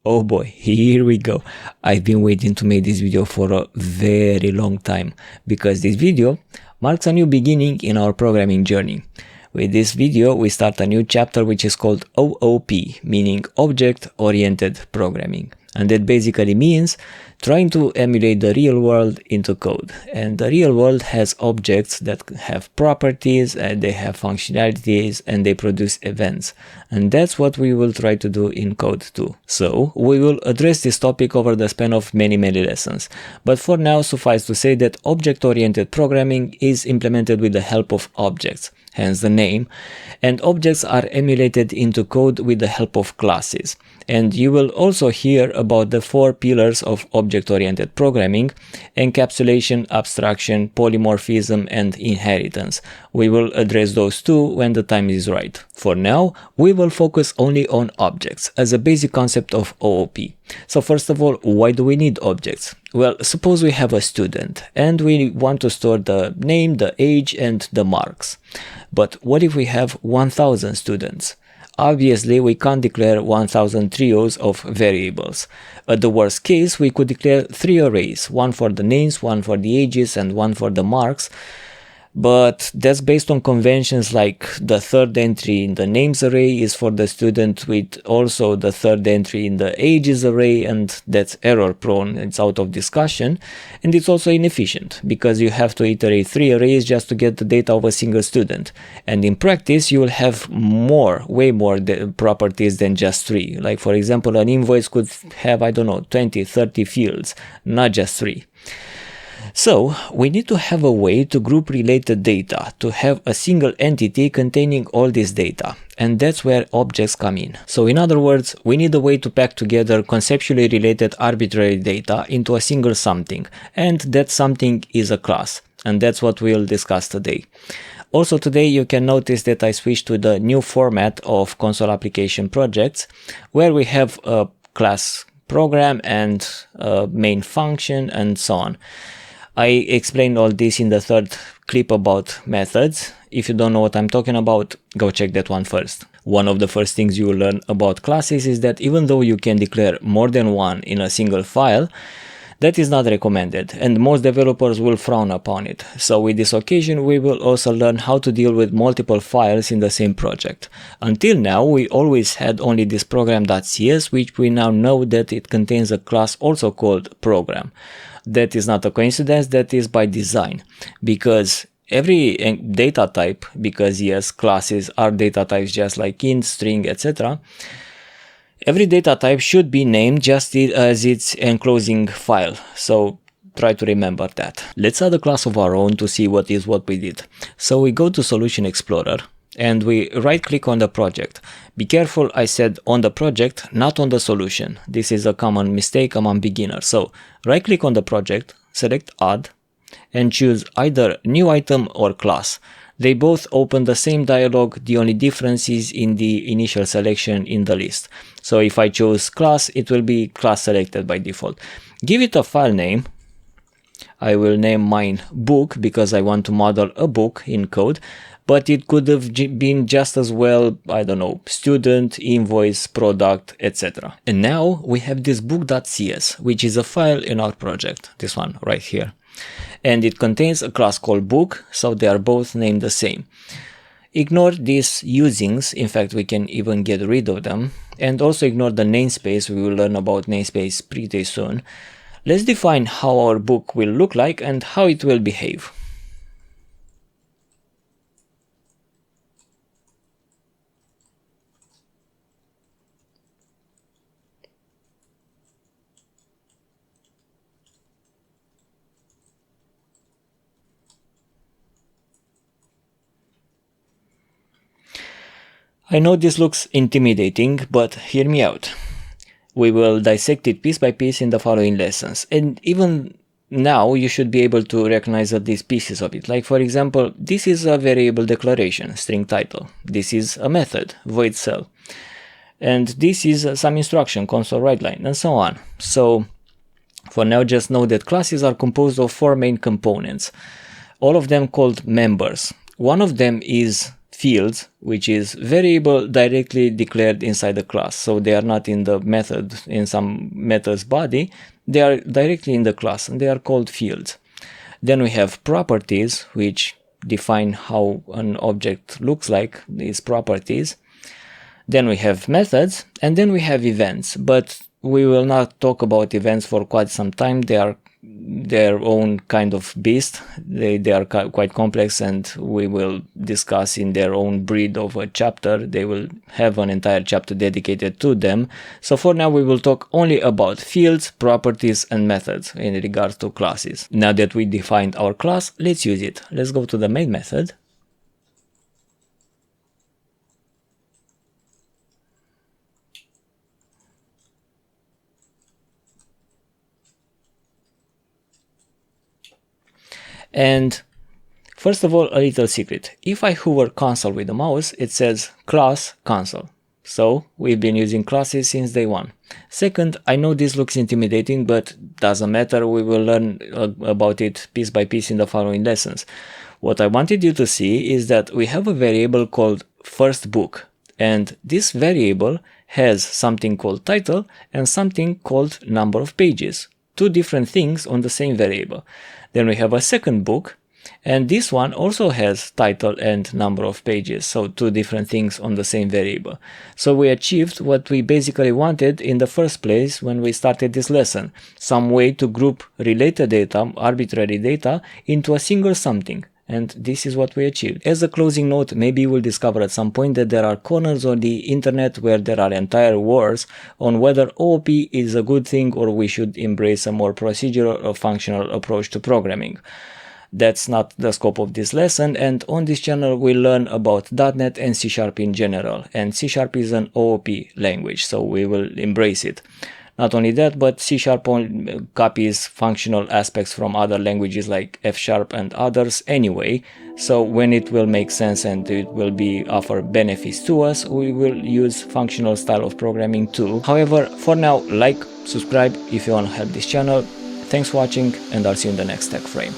Oh boy, here we go. I've been waiting to make this video for a very long time because this video marks a new beginning in our programming journey. With this video, we start a new chapter which is called OOP, meaning Object-Oriented Programming. And that basically means trying to emulate the real world into code. And the real world has objects that have properties, and they have functionalities, and they produce events. And that's what we will try to do in code too. So we will address this topic over the span of many lessons. But for now, suffice to say that object-oriented programming is implemented with the help of objects, hence the name, and objects are emulated into code with the help of classes. And you will also hear about the 4 pillars of object-oriented programming: encapsulation, abstraction, polymorphism, and inheritance. We will address those too when the time is right. For now, we will focus only on objects as a basic concept of OOP. So first of all, why do we need objects? Well, suppose we have a student and we want to store the name, the age, and the marks. But what if we have 1000 students? Obviously, we can't declare 1000 trios of variables. At the worst case, we could declare 3 arrays, one for the names, one for the ages, and one for the marks. But that's based on conventions like the third entry in the names array is for the student with also the third entry in the ages array, and that's error prone, it's out of discussion, and it's also inefficient because you have to iterate 3 arrays just to get the data of a single student. And in practice you will have way more properties than just 3. Like for example, an invoice could have, I don't know, 20, 30 fields, not just 3. So we need to have a way to group related data, to have a single entity containing all this data, and that's where objects come in. So in other words, we need a way to pack together conceptually related arbitrary data into a single something, and that something is a class, and that's what we'll discuss today. Also today you can notice that I switched to the new format of console application projects, where we have a class program and a main function and so on. I explained all this in the 3rd clip about methods. If you don't know what I'm talking about, go check that one first. One of the first things you will learn about classes is that even though you can declare more than one in a single file, that is not recommended, and most developers will frown upon it. So with this occasion, we will also learn how to deal with multiple files in the same project. Until now, we always had only this program.cs, which we now know that it contains a class also called program. That is not a coincidence, that is by design, because every data type, because yes, classes are data types just like int, string, etc. Every data type should be named just as its enclosing file, so try to remember that. Let's add a class of our own to see what we did. So we go to Solution Explorer and we right click on the project. Be careful, I said on the project, not on the solution. This is a common mistake among beginners. So right click on the project, select add, and choose either new item or class. They both open the same dialog, the only difference is in the initial selection in the list. So if I choose class, it will be class selected by default. Give it a file name. I will name mine book because I want to model a book in code, but it could have been just as well, I don't know, student, invoice, product, etc. And now we have this book.cs, which is a file in our project, this one right here. And it contains a class called book, so they are both named the same. Ignore these usings, in fact we can even get rid of them, and also ignore the namespace. We will learn about namespace pretty soon. Let's define how our book will look like and how it will behave. I know this looks intimidating, but hear me out. We will dissect it piece by piece in the following lessons, and even now you should be able to recognize these pieces of it. Like for example, this is a variable declaration, string title. This is a method, void cell. And this is some instruction, console write line, and so on. So for now, just know that classes are composed of 4 main components, all of them called members. One of them is fields, which is variable directly declared inside the class. So they are not in the method, in some method's body, they are directly in the class and they are called fields. Then we have properties, which define how an object looks like, these properties. Then we have methods, and then we have events, but we will not talk about events for quite some time. They are their own kind of beast. They are quite complex, and we will discuss in their own breed of a chapter. They will have an entire chapter dedicated to them. So for now we will talk only about fields, properties and methods in regards to classes. Now that we defined our class, let's use it. Let's go to the main method. And first of all, a little secret. If I hover console with the mouse, it says class console. So we've been using classes since day one. Second, I know this looks intimidating, but doesn't matter. We will learn about it piece by piece in the following lessons. What I wanted you to see is that we have a variable called first book, and this variable has something called title and something called number of pages. Two different things on the same variable. Then we have a second book, and this one also has title and number of pages, so two different things on the same variable. So we achieved what we basically wanted in the first place when we started this lesson, some way to group related data, arbitrary data, into a single something. And this is what we achieved. As a closing note, maybe we'll discover at some point that there are corners on the internet where there are entire wars on whether OOP is a good thing or we should embrace a more procedural or functional approach to programming. That's not the scope of this lesson, and on this channel we'll learn about .NET and C# in general, and C# is an OOP language, so we will embrace it. Not only that, but C# copies functional aspects from other languages like F# and others anyway, so when it will make sense and it will offer benefits to us, we will use functional style of programming too. However, for now, like, subscribe if you want to help this channel. Thanks for watching, and I'll see you in the next tech frame.